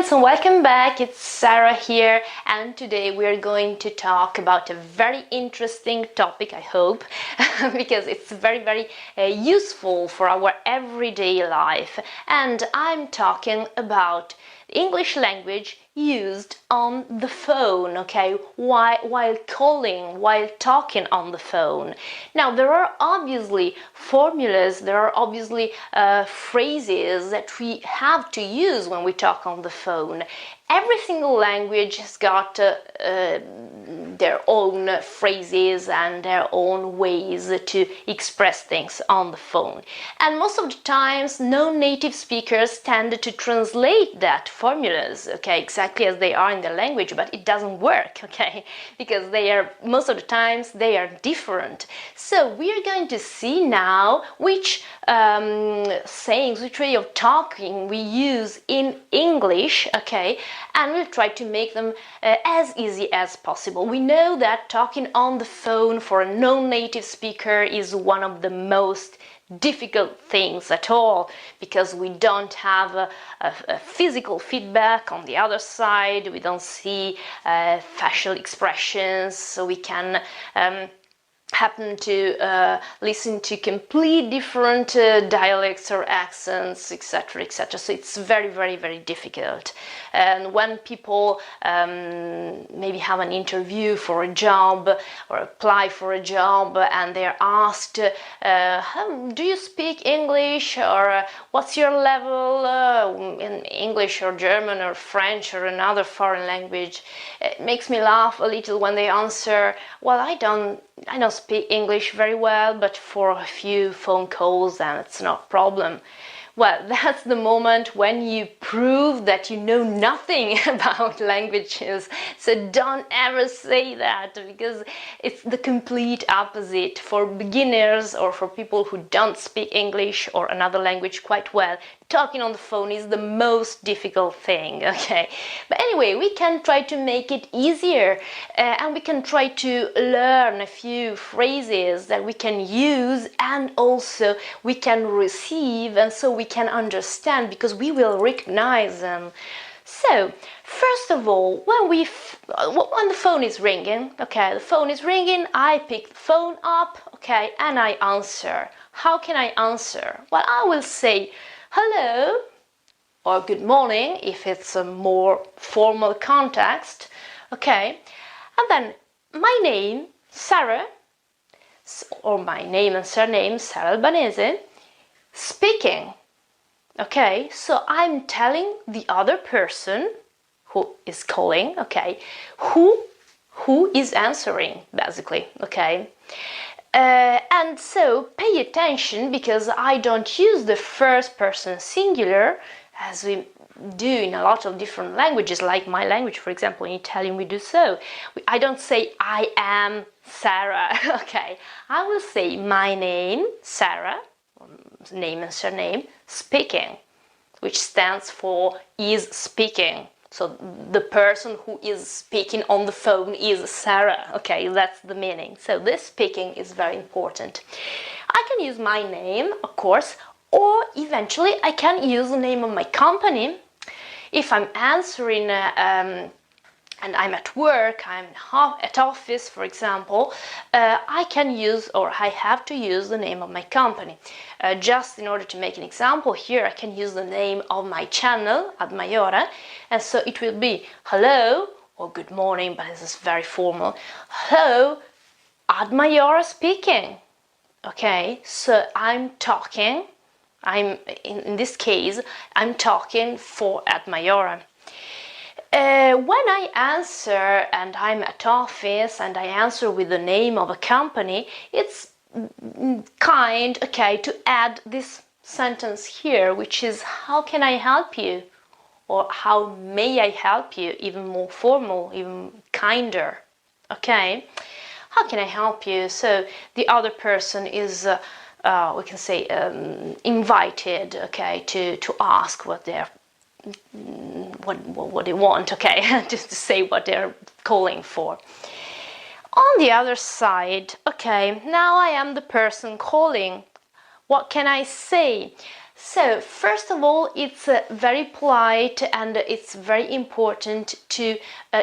friends, and welcome back. It's Sara here, and today we are going to talk about a very interesting topic, I hope, because it's very useful for our everyday life. And I'm talking about the English language used on the phone, okay, while calling, while talking on the phone. Now, there are obviously formulas, there are obviously phrases that we have to use when we talk on the phone. Every single language has got their own phrases and their own ways to express things on the phone. And most of the times, non-native speakers tend to translate that formulas, okay, exactly as they are in the language, but it doesn't work, okay, because most of the times they are different. So we are going to see now which sayings, which way of talking we use in English, okay, and we'll try to make them as easy as possible. We know that talking on the phone for a non-native speaker is one of the most difficult things at all, because we don't have a physical feedback on the other side, we don't see facial expressions, so we can happen to listen to complete different dialects or accents, etc., etc. So it's very difficult. And when people maybe have an interview for a job or apply for a job and they're asked, do you speak English, or what's your level in English or German or French or another foreign language, it makes me laugh a little when they answer, well, I don't speak English very well, but for a few phone calls, then it's not a problem. Well, that's the moment when you prove that you know nothing about languages. So don't ever say that, because it's the complete opposite. For beginners or for people who don't speak English or another language quite well, talking on the phone is the most difficult thing, okay? But anyway, we can try to make it easier and we can try to learn a few phrases that we can use and also we can receive, and so we can understand because we will recognize them. So, first of all, when the phone is ringing, okay, the phone is ringing, I pick the phone up, okay, and I answer. How can I answer? Well, I will say hello or good morning if it's a more formal context, okay, and then my name, Sara, or my name and surname, Sara Albanese, speaking. Okay, so I'm telling the other person who is calling, okay, who is answering, basically, okay. And so pay attention, because I don't use the first person singular as we do in a lot of different languages, like my language, for example, in Italian we do so. I don't say I am Sara, okay. I will say my name, Sara, name and surname, speaking, which stands for is speaking. So the person who is speaking on the phone is Sara, okay, that's the meaning. So this speaking is very important. I can use my name, of course, or eventually I can use the name of my company. If I'm answering and I'm at work, I'm at office, for example, I can use, or I have to use, the name of my company. Just in order to make an example here, I can use the name of my channel at Maiora, and so it will be hello, or good morning, but this is very formal. Hello, at Maiora speaking. Okay, so I'm talking, in this case, I'm talking for at Maiora. When I answer and I'm at office and I answer with the name of a company, it's kind, okay, to add this sentence here, which is how can I help you? Or how may I help you? Even more formal, even kinder, okay? How can I help you? So the other person is, we can say, invited, okay, to ask what they want, okay, just to say what they're calling for. On the other side, okay, now I am the person calling. What can I say? So, first of all, it's very polite and it's very important to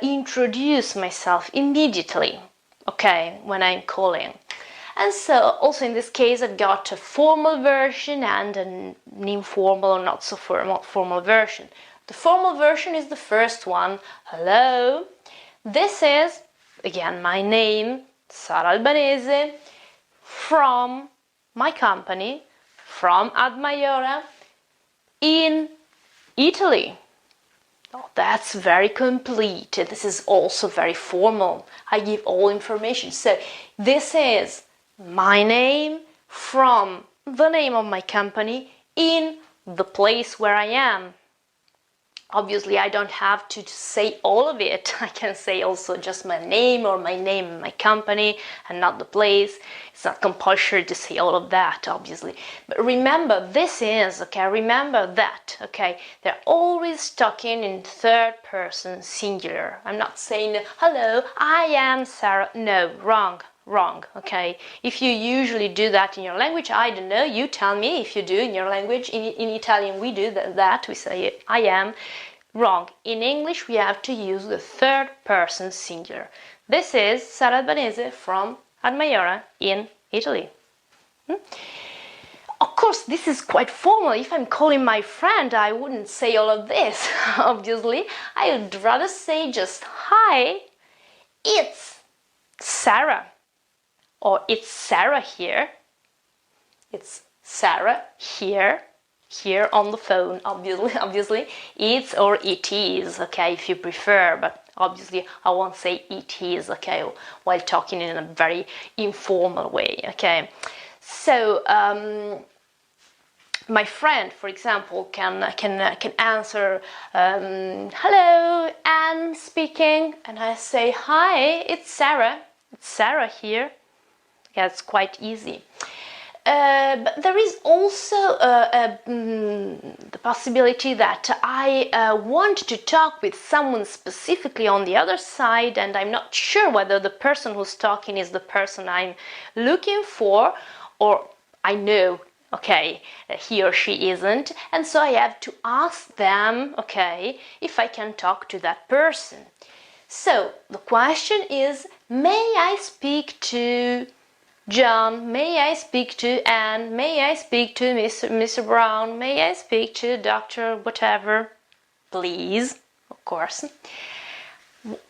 introduce myself immediately, okay, when I'm calling. And so, also in this case, I've got a formal version and an informal or not so formal version. The formal version is the first one. Hello, this is, again, my name, Sara Albanese, from my company, from Maiora, in Italy. Oh, that's very complete. This is also very formal. I give all information. So this is my name from the name of my company in the place where I am. Obviously, I don't have to say all of it. I can say also just my name or my name and my company and not the place. It's not compulsory to say all of that, obviously. But remember, this is, okay, remember that, okay? They're always talking in third person singular. I'm not saying, hello, I am Sarah. No, wrong, okay? If you usually do that in your language, I don't know, you tell me if you do in your language. In Italian, we do that, we say I am. Wrong. In English, we have to use the third person singular. This is Sara Albanese from Maiora in Italy. Of course, this is quite formal. If I'm calling my friend, I wouldn't say all of this, obviously. I would rather say just, hi, it's Sarah. Or it's Sarah here. It's Sarah here on the phone, obviously. It's or it is, okay, if you prefer, but obviously I won't say it is, okay, while talking in a very informal way, okay. So, my friend, for example, can answer, hello, Anne speaking, and I say, hi, it's Sarah here. Yeah, it's quite easy. But there is also the possibility that I want to talk with someone specifically on the other side, and I'm not sure whether the person who's talking is the person I'm looking for, or I know, okay, he or she isn't, and so I have to ask them, okay, if I can talk to that person. So the question is, may I speak to John? May I speak to Anne? May I speak to Mr. Brown? May I speak to Dr. whatever? Please, of course.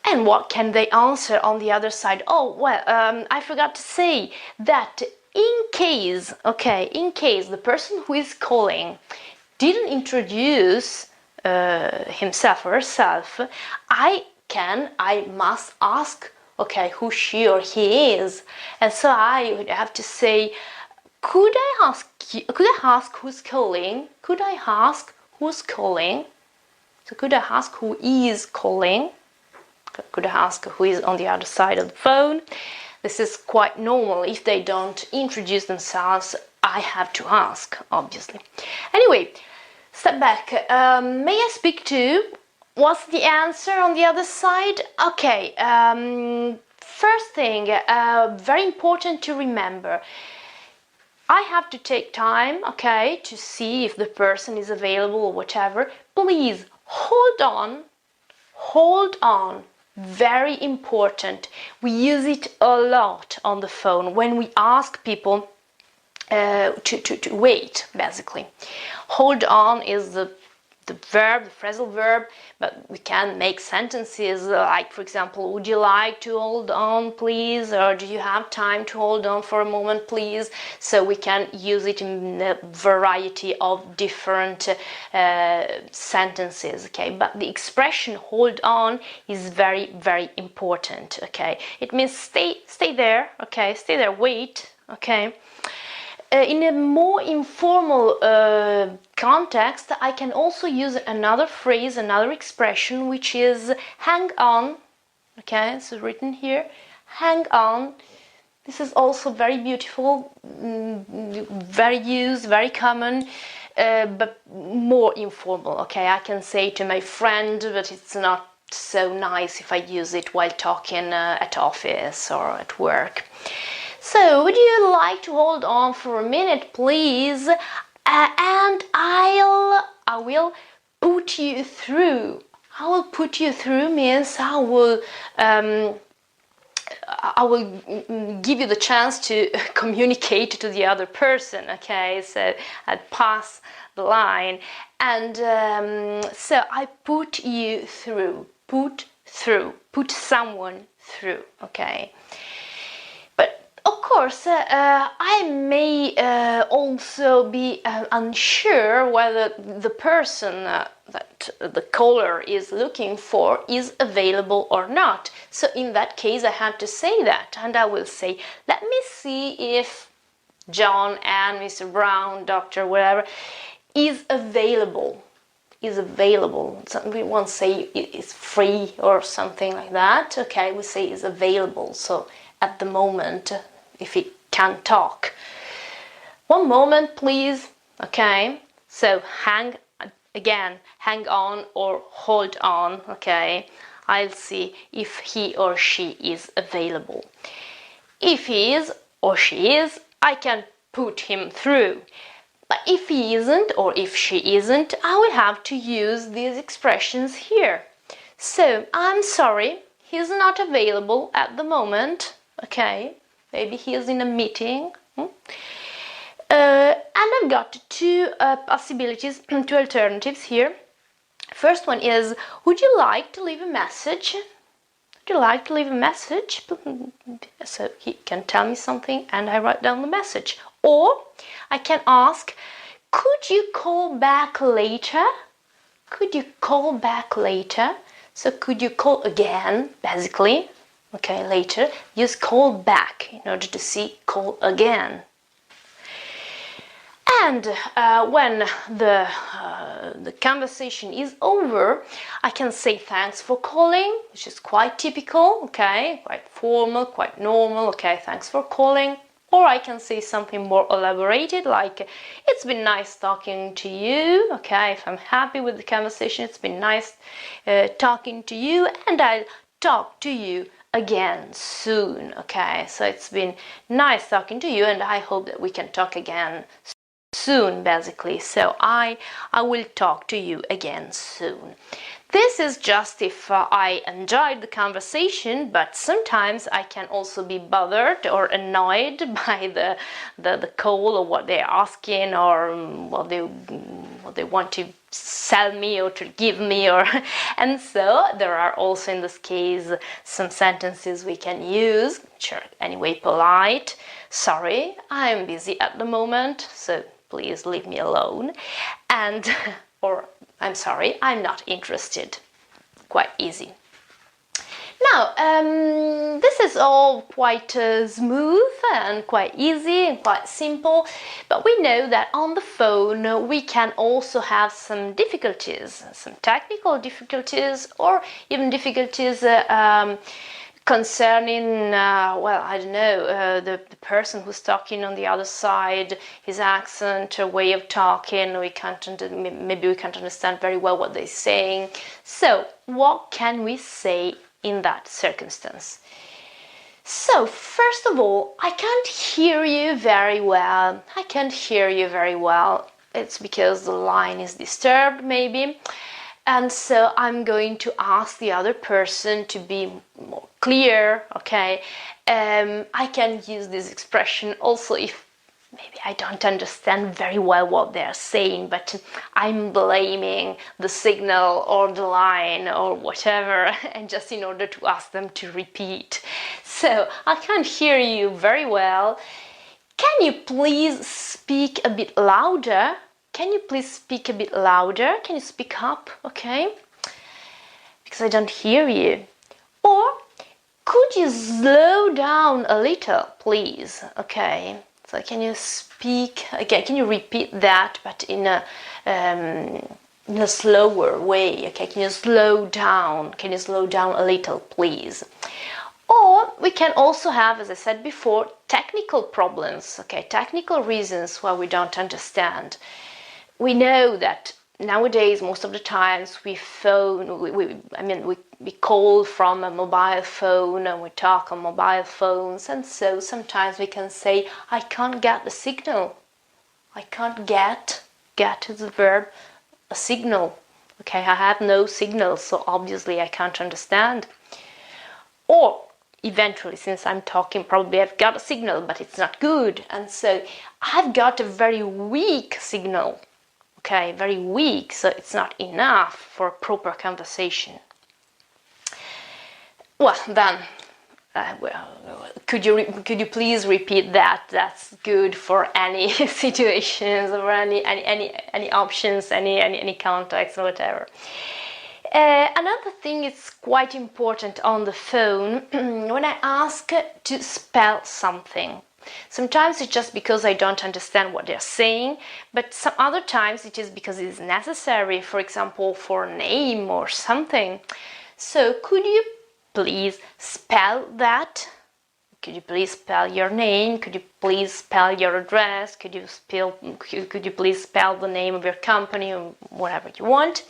And what can they answer on the other side? Oh, well, I forgot to say that in case the person who is calling didn't introduce himself or herself, I must ask, okay, who she or he is. And so I would have to say, could I ask who's calling? Could I ask who's calling? So could I ask who is calling? Could I ask who is on the other side of the phone? This is quite normal. If they don't introduce themselves, I have to ask, obviously. Anyway, step back. May I speak to? What's the answer on the other side? Okay, first thing, very important to remember. I have to take time, okay, to see if the person is available or whatever. Please, hold on. Very important. We use it a lot on the phone when we ask people to wait, basically. Hold on is the verb, the phrasal verb, but we can make sentences like, for example, would you like to hold on, please? Or do you have time to hold on for a moment, please? So we can use it in a variety of different sentences, okay? But the expression hold on is very, very important, okay? It means stay there, okay? Stay there, wait, okay? In a more informal context, I can also use another phrase, another expression, which is hang on. Okay, it's written here, hang on. This is also very beautiful, very used, very common, but more informal. Okay, I can say to my friend, but it's not so nice if I use it while talking at office or at work. So would you like to hold on for a minute, please? And I will put you through. I will put you through means I will give you the chance to communicate to the other person, okay? So I'd pass the line, and so I put you through, put someone through, okay? But of course, I may also be unsure whether the person that the caller is looking for is available or not. So in that case, I have to say that, and I will say, let me see if John and Mr. Brown, Doctor, whatever, is available. Is available. So we won't say it's free or something like that. Okay, we say is available. So at the moment, if he can talk. One moment, please. Okay. So hang on or hold on. Okay. I'll see if he or she is available. If he is or she is, I can put him through. But if he isn't or if she isn't, I will have to use these expressions here. So, I'm sorry, he's not available at the moment. Okay, maybe he is in a meeting. And I've got two possibilities, two alternatives here. First one is, would you like to leave a message? Would you like to leave a message? So he can tell me something and I write down the message. Or I can ask, could you call back later? Could you call back later? So could you call again, basically. Okay, later. Use call back in order to see call again. And when the conversation is over, I can say thanks for calling, which is quite typical, okay, quite formal, quite normal, okay, thanks for calling. Or I can say something more elaborated, like, it's been nice talking to you, okay, if I'm happy with the conversation, it's been nice talking to you, and I'll talk to you again soon, okay, so it's been nice talking to you, and I hope that we can talk again soon, basically. So I will talk to you again soon. This is just if I enjoyed the conversation, but sometimes I can also be bothered or annoyed by the call or what they're asking or what they want to sell me or to give me, or and so there are also in this case some sentences we can use which are anyway polite. Sorry, I'm busy at the moment, so please leave me alone. And or I'm sorry, I'm not interested. Quite easy. Now, this is all quite smooth and quite easy and quite simple, but we know that on the phone we can also have some difficulties, some technical difficulties, or even difficulties concerning, well, I don't know, the person who's talking on the other side, his accent, or way of talking, maybe we can't understand very well what they're saying. So, what can we say in that circumstance? So, first of all, I can't hear you very well. I can't hear you very well. It's because the line is disturbed, maybe. And so I'm going to ask the other person to be more clear, okay? I can use this expression also if maybe I don't understand very well what they're saying, but I'm blaming the signal or the line or whatever, and just in order to ask them to repeat. So I can't hear you very well. Can you please speak a bit louder? Can you please speak a bit louder? Can you speak up, okay? Because I don't hear you. Or could you slow down a little, please? Okay. So can you speak again? Can you repeat that, but in a slower way? Okay. Can you slow down? Can you slow down a little, please? Or we can also have, as I said before, technical problems. Okay. Technical reasons why we don't understand. We know that nowadays, most of the times, we we call from a mobile phone and we talk on mobile phones, and so sometimes we can say, I can't get the signal. I can't get is the verb, a signal. Okay, I have no signal, so obviously I can't understand. Or eventually, since I'm talking, probably I've got a signal, but it's not good, and so I've got a very weak signal. Okay, very weak, so it's not enough for a proper conversation. Well, then, could you please repeat that? That's good for any situations or any options, any context or whatever. Another thing is quite important on the phone when I ask to spell something. Sometimes it's just because I don't understand what they're saying, but some other times it is because it is necessary, for example, for a name or something. So could you please spell that? Could you please spell your name? Could you please spell your address? Could you please spell the name of your company or whatever you want?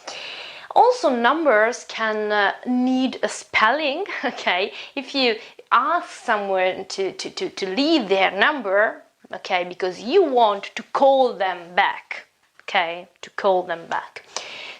Also, numbers can need a spelling, okay? If you ask someone to leave their number, okay, because you want to call them back, okay, to call them back.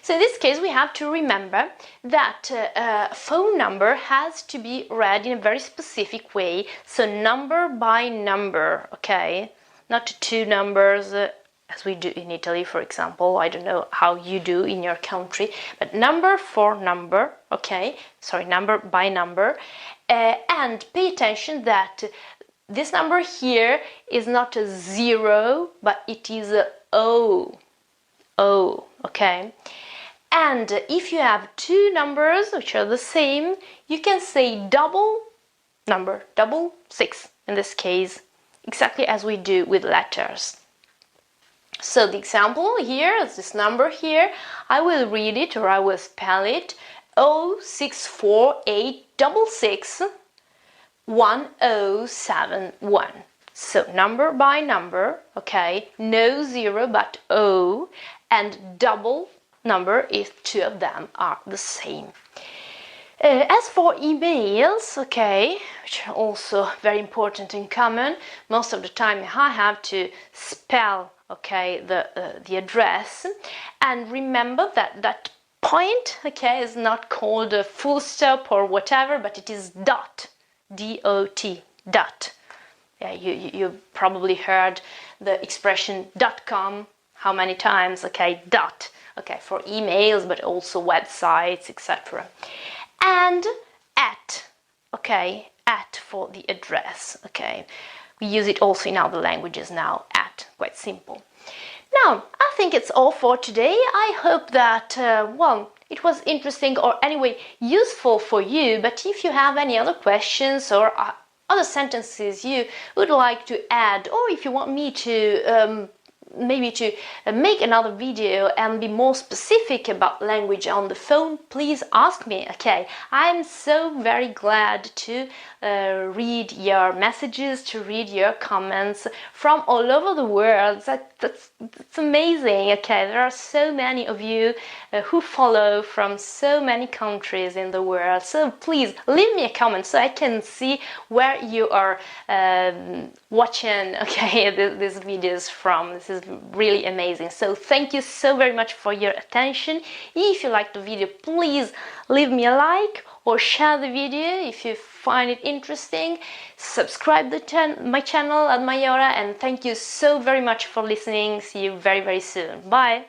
So in this case, we have to remember that a phone number has to be read in a very specific way, so number by number, okay? Not two numbers, as we do in Italy, for example. I don't know how you do in your country, but number for number, okay? Sorry, number by number. And pay attention that this number here is not a 0, but it is a O. O, okay? And if you have two numbers which are the same, you can say double number, 6 in this case, exactly as we do with letters. So the example here is this number here. I will read it or I will spell it 06486661071. So number by number, okay, no 0 but O, and double number if two of them are the same. As for emails, okay, which are also very important and common, most of the time I have to spell, okay, the address, and remember that point, okay, is not called a full stop or whatever, but it is dot, D-O-T, dot. Yeah, you probably heard the expression .com how many times, okay, dot, okay, for emails, but also websites, etc. And at, okay, at for the address, okay. We use it also in other languages now, at, quite simple. Now, I think it's all for today. I hope that, it was interesting or anyway useful for you, but if you have any other questions or other sentences you would like to add, or if you want me to maybe to make another video and be more specific about language on the phone, please ask me, okay? I'm so very glad to read your messages, to read your comments from all over the world. That's amazing, okay? There are so many of you who follow from so many countries in the world, so please leave me a comment so I can see where you are watching, okay, these videos from. This is really amazing. So thank you so very much for your attention. If you liked the video, please leave me a like or share the video if you find it interesting. Subscribe to my channel at Maiora, and thank you so very much for listening. See you very, very soon. Bye!